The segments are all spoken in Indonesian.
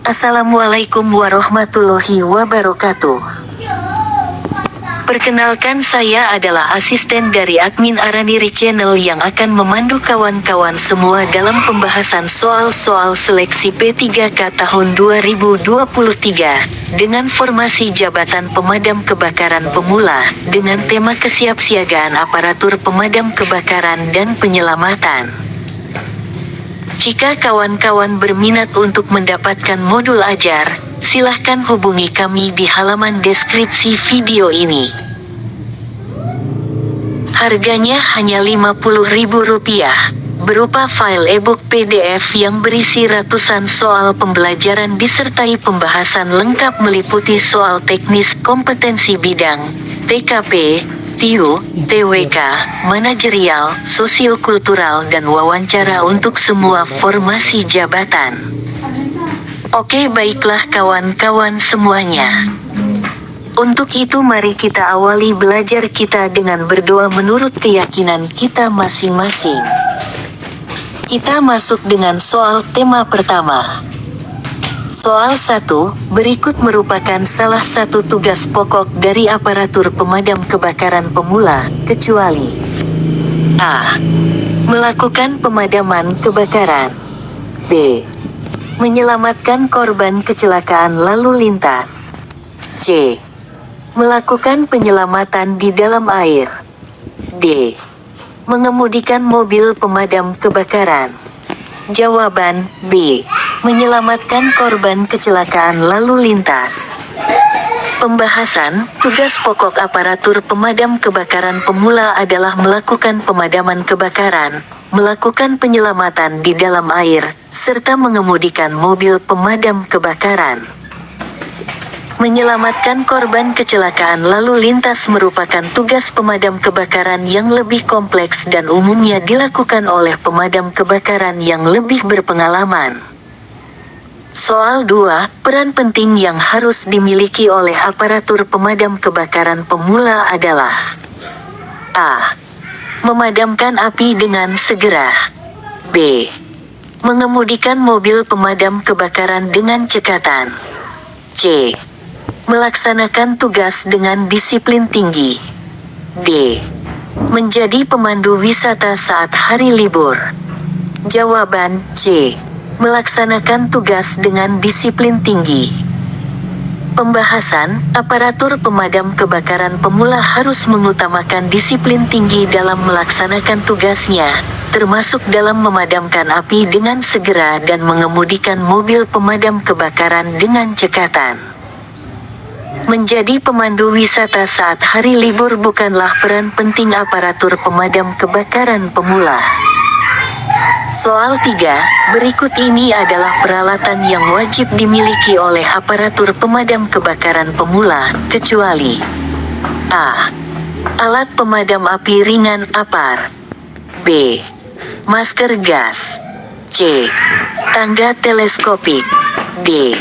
Assalamualaikum warahmatullahi wabarakatuh. Perkenalkan, saya adalah asisten dari admin Araniri Channel yang akan memandu kawan-kawan semua dalam pembahasan soal-soal seleksi P3K tahun 2023 dengan formasi jabatan pemadam kebakaran pemula dengan tema kesiapsiagaan aparatur pemadam kebakaran dan penyelamatan. Jika kawan-kawan berminat untuk mendapatkan modul ajar, silahkan hubungi kami di halaman deskripsi video ini. Harganya hanya Rp50.000, berupa file ebook PDF yang berisi ratusan soal pembelajaran disertai pembahasan lengkap meliputi soal teknis kompetensi bidang, TKP, TIU, TWK, manajerial, sosiokultural dan wawancara untuk semua formasi jabatan. Oke, baiklah kawan-kawan semuanya. Untuk itu mari kita awali belajar kita dengan berdoa menurut keyakinan kita masing-masing. Kita masuk dengan soal tema pertama. Soal 1, berikut merupakan salah satu tugas pokok dari aparatur pemadam kebakaran pemula, kecuali A. Melakukan pemadaman kebakaran. B. Menyelamatkan korban kecelakaan lalu lintas. C. Melakukan penyelamatan di dalam air. D. Mengemudikan mobil pemadam kebakaran. Jawaban B. Menyelamatkan korban kecelakaan lalu lintas. Pembahasan, tugas pokok aparatur pemadam kebakaran pemula adalah melakukan pemadaman kebakaran, melakukan penyelamatan di dalam air, serta mengemudikan mobil pemadam kebakaran. Menyelamatkan korban kecelakaan lalu lintas merupakan tugas pemadam kebakaran yang lebih kompleks dan umumnya dilakukan oleh pemadam kebakaran yang lebih berpengalaman. Soal 2, peran penting yang harus dimiliki oleh aparatur pemadam kebakaran pemula adalah A. Memadamkan api dengan segera. B. Mengemudikan mobil pemadam kebakaran dengan cekatan. C. Melaksanakan tugas dengan disiplin tinggi. D. Menjadi pemandu wisata saat hari libur. Jawaban C. Melaksanakan tugas dengan disiplin tinggi. Pembahasan, aparatur pemadam kebakaran pemula harus mengutamakan disiplin tinggi dalam melaksanakan tugasnya, termasuk dalam memadamkan api dengan segera dan mengemudikan mobil pemadam kebakaran dengan cekatan. Menjadi pemandu wisata saat hari libur bukanlah peran penting aparatur pemadam kebakaran pemula. Soal 3, berikut ini adalah peralatan yang wajib dimiliki oleh aparatur pemadam kebakaran pemula, kecuali A. Alat pemadam api ringan APAR. B. Masker gas. C. Tangga teleskopik. D.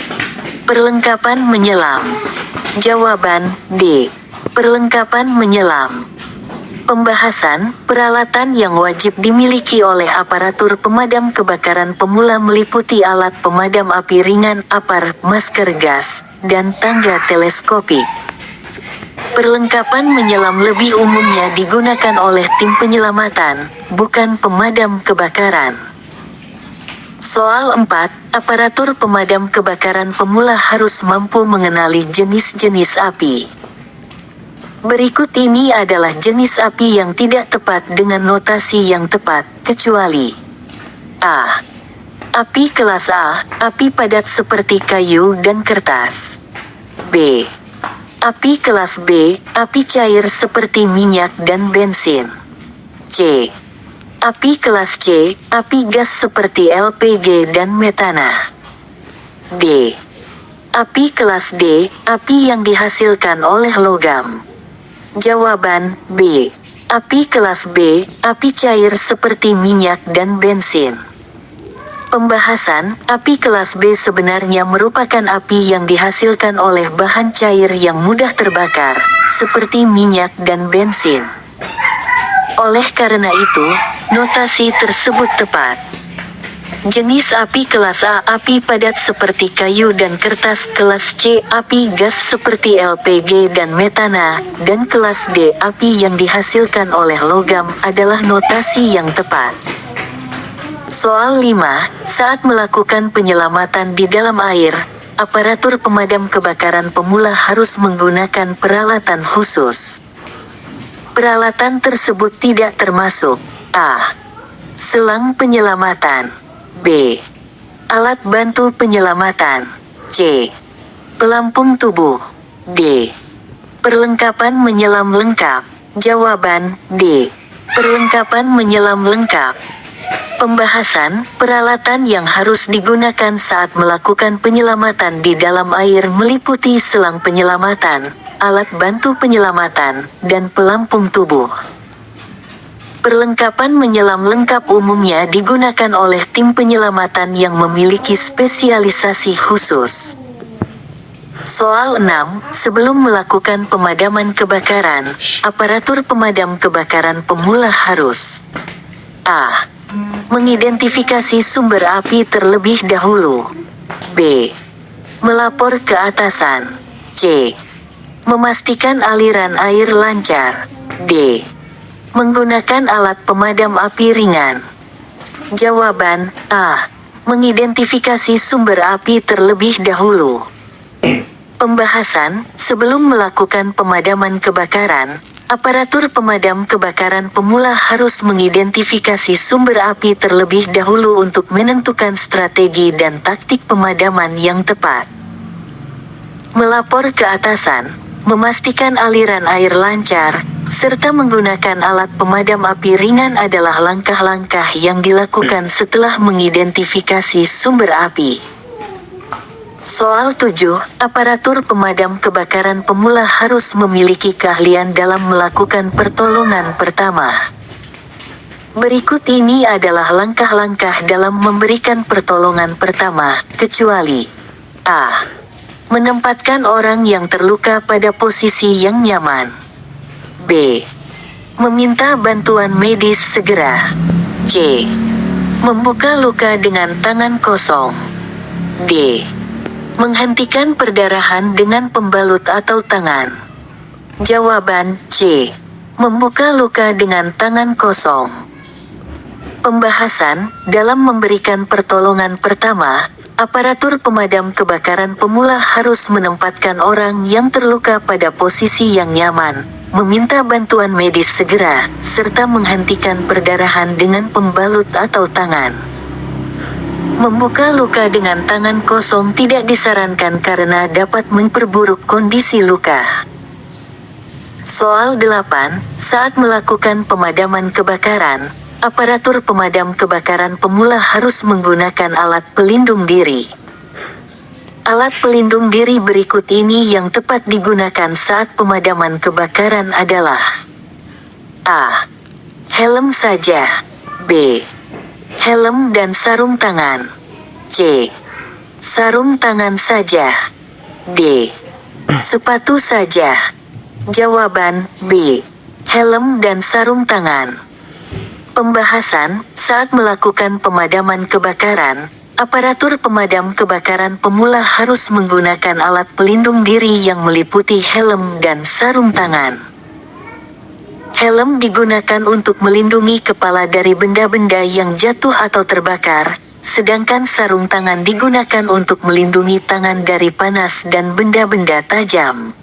Perlengkapan menyelam. Jawaban D. Perlengkapan menyelam. Pembahasan, peralatan yang wajib dimiliki oleh aparatur pemadam kebakaran pemula meliputi alat pemadam api ringan APAR, masker gas, dan tangga teleskopik. Perlengkapan menyelam lebih umumnya digunakan oleh tim penyelamatan, bukan pemadam kebakaran. Soal 4, aparatur pemadam kebakaran pemula harus mampu mengenali jenis-jenis api. Berikut ini adalah jenis api yang tidak tepat dengan notasi yang tepat, kecuali A. Api kelas A, api padat seperti kayu dan kertas. B. Api kelas B, api cair seperti minyak dan bensin. C. Api kelas C, api gas seperti LPG dan metana. D. Api kelas D, api yang dihasilkan oleh logam. Jawaban B. Api kelas B, api cair seperti minyak dan bensin. Pembahasan, api kelas B sebenarnya merupakan api yang dihasilkan oleh bahan cair yang mudah terbakar, seperti minyak dan bensin. Oleh karena itu, notasi tersebut tepat. Jenis api kelas A, api padat seperti kayu dan kertas. Kelas C, api gas seperti LPG dan metana. Dan kelas D, api yang dihasilkan oleh logam, adalah notasi yang tepat. Soal 5, saat melakukan penyelamatan di dalam air, aparatur pemadam kebakaran pemula harus menggunakan peralatan khusus. Peralatan tersebut tidak termasuk A. Selang penyelamatan, B. Alat bantu penyelamatan, C. Pelampung tubuh, D. Perlengkapan menyelam lengkap. Jawaban D. Perlengkapan menyelam lengkap. Pembahasan, peralatan yang harus digunakan saat melakukan penyelamatan di dalam air meliputi selang penyelamatan, alat bantu penyelamatan, dan pelampung tubuh. Perlengkapan menyelam lengkap umumnya digunakan oleh tim penyelamatan yang memiliki spesialisasi khusus. Soal 6, sebelum melakukan pemadaman kebakaran, aparatur pemadam kebakaran pemula harus A. Mengidentifikasi sumber api terlebih dahulu. B. Melapor ke atasan. C. Memastikan aliran air lancar. D. Menggunakan alat pemadam api ringan. Jawaban A. Mengidentifikasi sumber api terlebih dahulu. Pembahasan, sebelum melakukan pemadaman kebakaran, aparatur pemadam kebakaran pemula harus mengidentifikasi sumber api terlebih dahulu untuk menentukan strategi dan taktik pemadaman yang tepat. Melapor ke atasan, memastikan aliran air lancar, serta menggunakan alat pemadam api ringan adalah langkah-langkah yang dilakukan setelah mengidentifikasi sumber api. Soal 7, aparatur pemadam kebakaran pemula harus memiliki keahlian dalam melakukan pertolongan pertama. Berikut ini adalah langkah-langkah dalam memberikan pertolongan pertama, kecuali A. Menempatkan orang yang terluka pada posisi yang nyaman. B. Meminta bantuan medis segera. C. Membuka luka dengan tangan kosong. D. Menghentikan perdarahan dengan pembalut atau tangan. Jawaban C. Membuka luka dengan tangan kosong. Pembahasan, dalam memberikan pertolongan pertama, aparatur pemadam kebakaran pemula harus menempatkan orang yang terluka pada posisi yang nyaman, meminta bantuan medis segera, serta menghentikan perdarahan dengan pembalut atau tangan. Membuka luka dengan tangan kosong tidak disarankan karena dapat memperburuk kondisi luka. Soal 8, saat melakukan pemadaman kebakaran, aparatur pemadam kebakaran pemula harus menggunakan alat pelindung diri. Alat pelindung diri berikut ini yang tepat digunakan saat pemadaman kebakaran adalah A. Helm saja. B. Helm dan sarung tangan. C. Sarung tangan saja. D. Sepatu saja. Jawaban B. Helm dan sarung tangan. Pembahasan, saat melakukan pemadaman kebakaran, aparatur pemadam kebakaran pemula harus menggunakan alat pelindung diri yang meliputi helm dan sarung tangan. Helm digunakan untuk melindungi kepala dari benda-benda yang jatuh atau terbakar, sedangkan sarung tangan digunakan untuk melindungi tangan dari panas dan benda-benda tajam.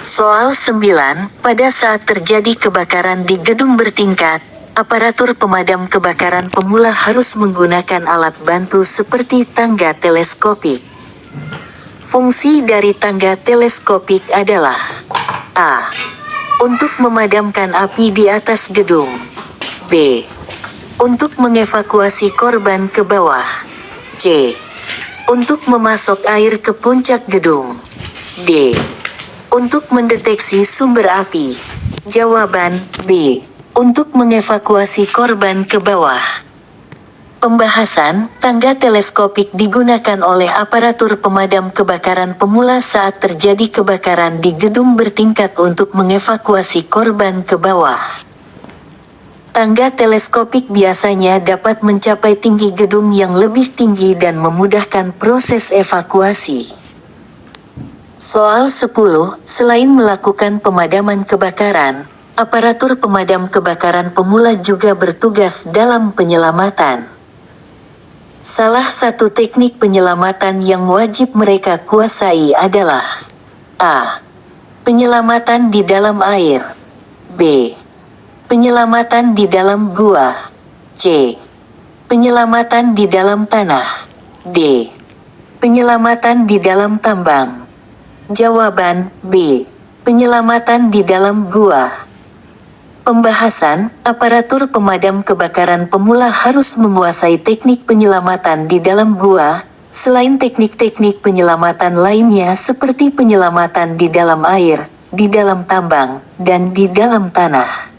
Soal 9, pada saat terjadi kebakaran di gedung bertingkat, aparatur pemadam kebakaran pemula harus menggunakan alat bantu seperti tangga teleskopik. Fungsi dari tangga teleskopik adalah A. Untuk memadamkan api di atas gedung. B. Untuk mengevakuasi korban ke bawah. C. Untuk memasok air ke puncak gedung. D. Untuk mendeteksi sumber api. Jawaban B. Untuk mengevakuasi korban ke bawah. Pembahasan, tangga teleskopik digunakan oleh aparatur pemadam kebakaran pemula saat terjadi kebakaran di gedung bertingkat untuk mengevakuasi korban ke bawah. Tangga teleskopik biasanya dapat mencapai tinggi gedung yang lebih tinggi dan memudahkan proses evakuasi. Soal 10, selain melakukan pemadaman kebakaran, aparatur pemadam kebakaran pemula juga bertugas dalam penyelamatan. Salah satu teknik penyelamatan yang wajib mereka kuasai adalah A. Penyelamatan di dalam air. B. Penyelamatan di dalam gua. C. Penyelamatan di dalam tanah. D. Penyelamatan di dalam tambang. Jawaban B. Penyelamatan di dalam gua. Pembahasan, aparatur pemadam kebakaran pemula harus menguasai teknik penyelamatan di dalam gua, selain teknik-teknik penyelamatan lainnya seperti penyelamatan di dalam air, di dalam tambang, dan di dalam tanah.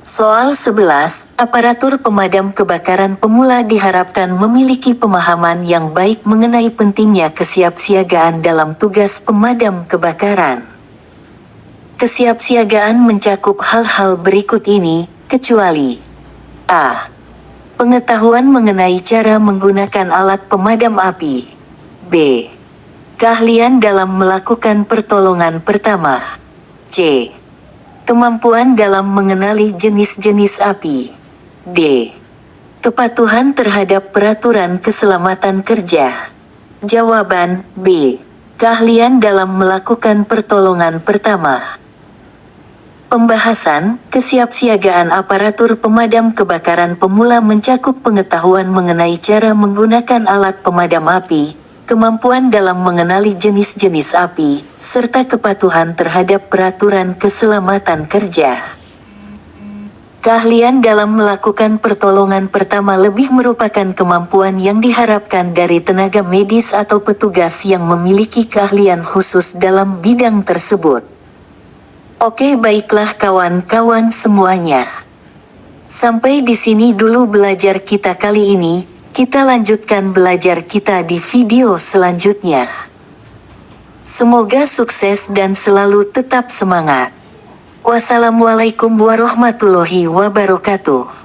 Soal 11, aparatur pemadam kebakaran pemula diharapkan memiliki pemahaman yang baik mengenai pentingnya kesiapsiagaan dalam tugas pemadam kebakaran. Kesiapsiagaan mencakup hal-hal berikut ini, kecuali A. Pengetahuan mengenai cara menggunakan alat pemadam api. B. Keahlian dalam melakukan pertolongan pertama. C. Kemampuan dalam mengenali jenis-jenis api. D. Kepatuhan terhadap peraturan keselamatan kerja. Jawaban B. Keahlian dalam melakukan pertolongan pertama. Pembahasan, kesiapsiagaan aparatur pemadam kebakaran pemula mencakup pengetahuan mengenai cara menggunakan alat pemadam api, kemampuan dalam mengenali jenis-jenis api, serta kepatuhan terhadap peraturan keselamatan kerja. Keahlian dalam melakukan pertolongan pertama lebih merupakan kemampuan yang diharapkan dari tenaga medis atau petugas yang memiliki keahlian khusus dalam bidang tersebut. Oke, baiklah kawan-kawan semuanya. Sampai di sini dulu belajar kita kali ini. Kita lanjutkan belajar kita di video selanjutnya. Semoga sukses dan selalu tetap semangat. Wassalamualaikum warahmatullahi wabarakatuh.